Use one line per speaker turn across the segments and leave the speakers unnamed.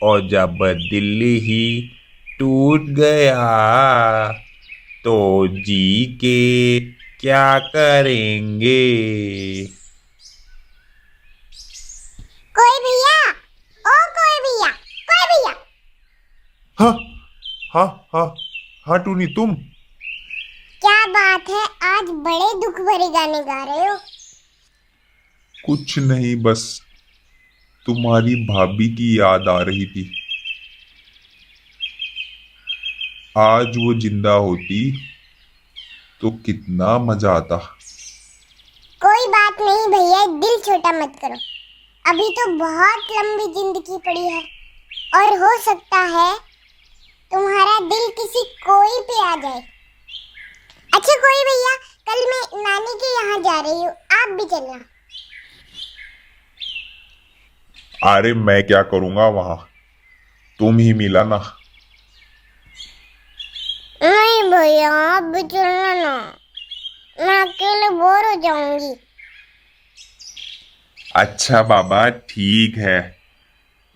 और जब दिल ही टूट गया तो जी के क्या करेंगे।
कोई भैया, ओ कोई भैया, कोई भैया।
हाँ हाँ हाँ हाँ टूनी तुम।
क्या बात है, आज बड़े दुख भरे गाने गा रहे हो।
कुछ नहीं, बस तुम्हारी भाभी की याद आ रही थी। आज वो जिंदा होती तो कितना मजा आता।
कोई बात नहीं भैया, दिल छोटा मत करो। अभी तो बहुत लंबी जिंदगी पड़ी है और हो सकता है तुम्हारा दिल किसी कोई पे आ जाए। अच्छा कोई भैया, कल मैं नानी के यहाँ जा रही हूँ, आप भी चलना।
अरे मैं क्या करूंगा वहां, तुम ही मिला ना।
नहीं भैया, आप भी चलना ना, मैं अकेले बोर हो जाऊंगी।
अच्छा बाबा ठीक है,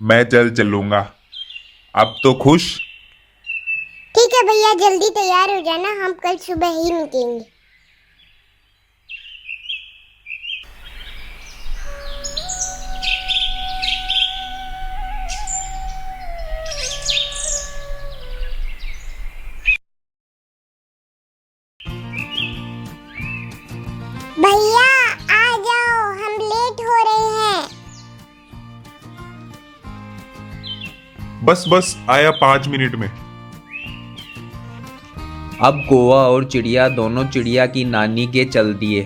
मैं जल्द चलूंगा। अब तो खुश।
ठीक है भैया, जल्दी तैयार हो जाना, हम कल सुबह ही निकलेंगे। भैया आ जाओ, हम लेट हो रहे हैं।
बस बस आया 5 मिनट में।
अब कौवा और चिड़िया दोनों चिड़िया की नानी के चल दिए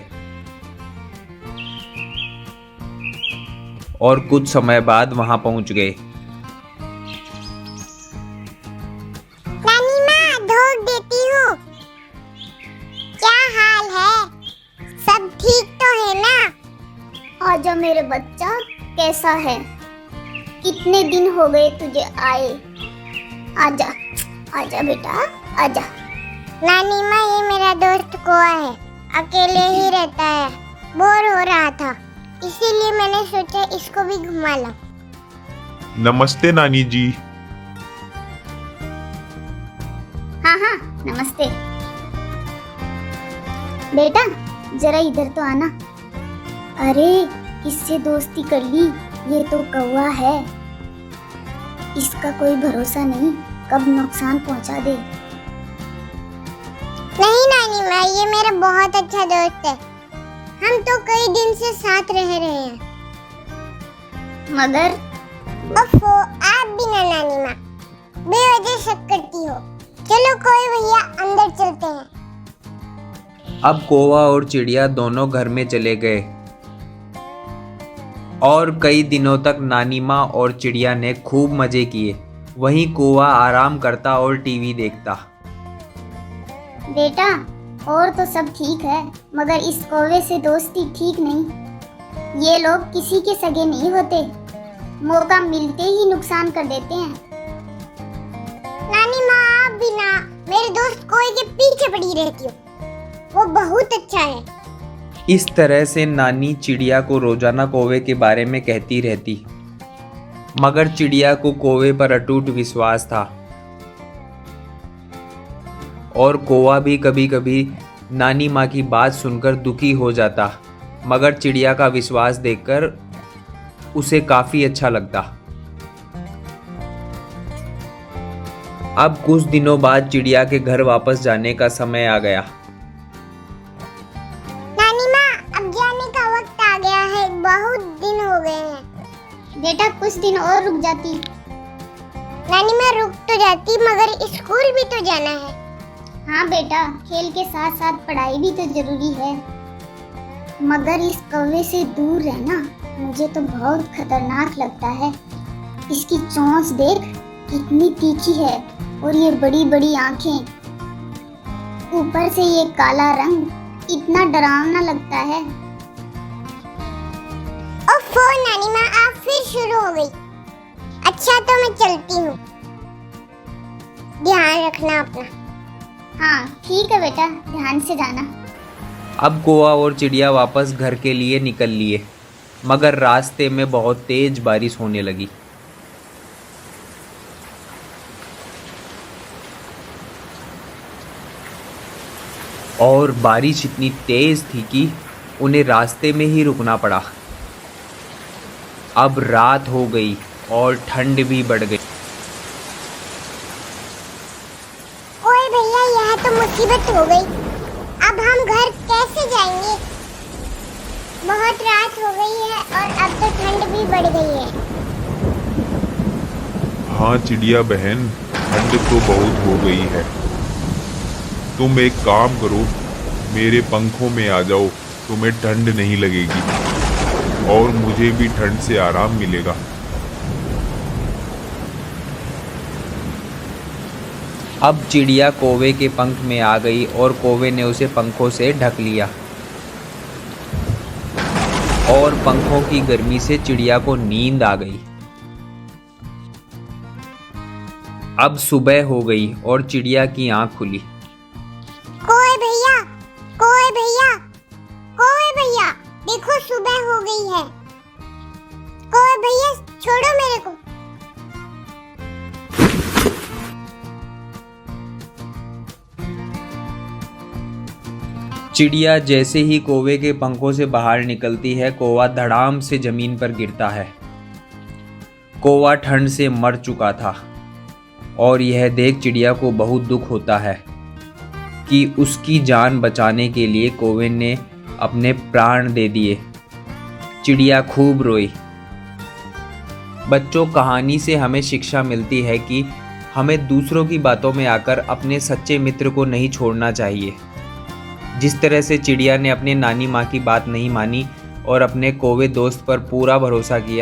और कुछ समय बाद वहां पहुंच गए।
नानी माँ, धोख देती हूँ। क्या हाल है, सब ठीक तो है ना?
आजा मेरे बच्चा, कैसा है? कितने दिन हो गए तुझे आए। आजा आजा बेटा, आजा।
नानी माँ, ये मेरा दोस्त कौआ है, अकेले ही रहता है, बोर हो रहा था, इसीलिए मैंने सोचा इसको भी घुमा लाऊं।
नमस्ते नानी जी।
हाँ हाँ, नमस्ते। बेटा जरा इधर तो आना। अरे किससे दोस्ती कर ली, ये तो कौवा है, इसका कोई भरोसा नहीं, कब नुकसान पहुंचा दे।
नहीं नानी माँ, ये मेरा बहुत अच्छा दोस्त है, हम तो कई दिन से साथ रह रहे हैं।
मगर
ओफो, आप भी ना नानी माँ, बेवजह शक करती हो। चलो कोई भैया, अंदर चलते हैं।
अब कौवा और चिड़िया दोनों घर में चले गए और कई दिनों तक नानी माँ और चिड़िया ने खूब मजे किए। वहीं कौवा आराम करता और टीवी देखता।
बेटा और तो सब ठीक है, मगर इस कौवे से दोस्ती ठीक नहीं। ये लोग किसी के सगे नहीं होते, मौका मिलते ही नुकसान कर देते हैं।
नानी माँ, आप भी ना मेरे दोस्त कोई के पीछे पड़ी रहती हो, वो बहुत अच्छा है।
इस तरह से नानी चिड़िया को रोजाना कौवे के बारे में कहती रहती, मगर चिड़िया को कौवे पर अटूट विश्वास था और कौवा भी कभी कभी नानी माँ की बात सुनकर दुखी हो जाता, मगर चिड़िया का विश्वास देखकर उसे काफी अच्छा लगता। अब कुछ दिनों बाद चिड़िया के घर वापस जाने का समय आ गया।
नानी माँ, अब जाने का वक्त आ गया है, बहुत दिन हो गए हैं।
बेटा कुछ दिन और रुक जाती।
नानी माँ, रुक तो जाती, मगर स्कूल भी तो जाना है।
हाँ बेटा, खेल के साथ साथ पढ़ाई भी तो जरूरी है, मगर इस कौवे से दूर रहना मुझे तो बहुत खतरनाक लगता है। इसकी चोंच देख कितनी तीखी है और ये बड़ी बड़ी आंखें, ऊपर से ये काला रंग, इतना डरावना लगता है।
ओफो नानी माँ, आप फिर शुरू हो गई। अच्छा तो मैं चलती हूँ, ध्यान रखना अपना।
हाँ ठीक है बेटा, ध्यान से जाना।
अब कौवा और चिड़िया वापस घर के लिए निकल लिए, मगर रास्ते में बहुत तेज बारिश होने लगी। और बारिश इतनी तेज थी कि उन्हें रास्ते में ही रुकना पड़ा। अब रात हो गई और ठंड भी बढ़ गई।
ओए भैया, यह तो मुसीबत हो गई। अब हम घर कैसे जाएंगे? बहुत रात हो गई है और अब तो ठंड भी बढ़ गई है।
हाँ चिड़िया बहन, ठंड तो बहुत हो गई है। तुम एक काम करो, मेरे पंखों में आ जाओ, तुम्हें ठंड नहीं लगेगी और मुझे भी ठंड से आराम मिलेगा।
अब चिड़िया कौवे के पंख में आ गई और कौवे ने उसे पंखों से ढक लिया और पंखों की गर्मी से चिड़िया को नींद आ गई। अब सुबह हो गई और चिड़िया की आंख खुली।
कोई भैया, कोई भैया, कोई भैया, देखो सुबह हो गई है। कोई भैया, छोड़ो मेरे को।
चिड़िया जैसे ही कौवे के पंखों से बाहर निकलती है, कौवा धड़ाम से जमीन पर गिरता है। कौवा ठंड से मर चुका था और यह देख चिड़िया को बहुत दुख होता है कि उसकी जान बचाने के लिए कौवे ने अपने प्राण दे दिए। चिड़िया खूब रोई। बच्चों, कहानी से हमें शिक्षा मिलती है कि हमें दूसरों की बातों में आकर अपने सच्चे मित्र को नहीं छोड़ना चाहिए। जिस तरह से चिड़िया ने अपने नानी माँ की बात नहीं मानी और अपने कौवे दोस्त पर पूरा भरोसा किया,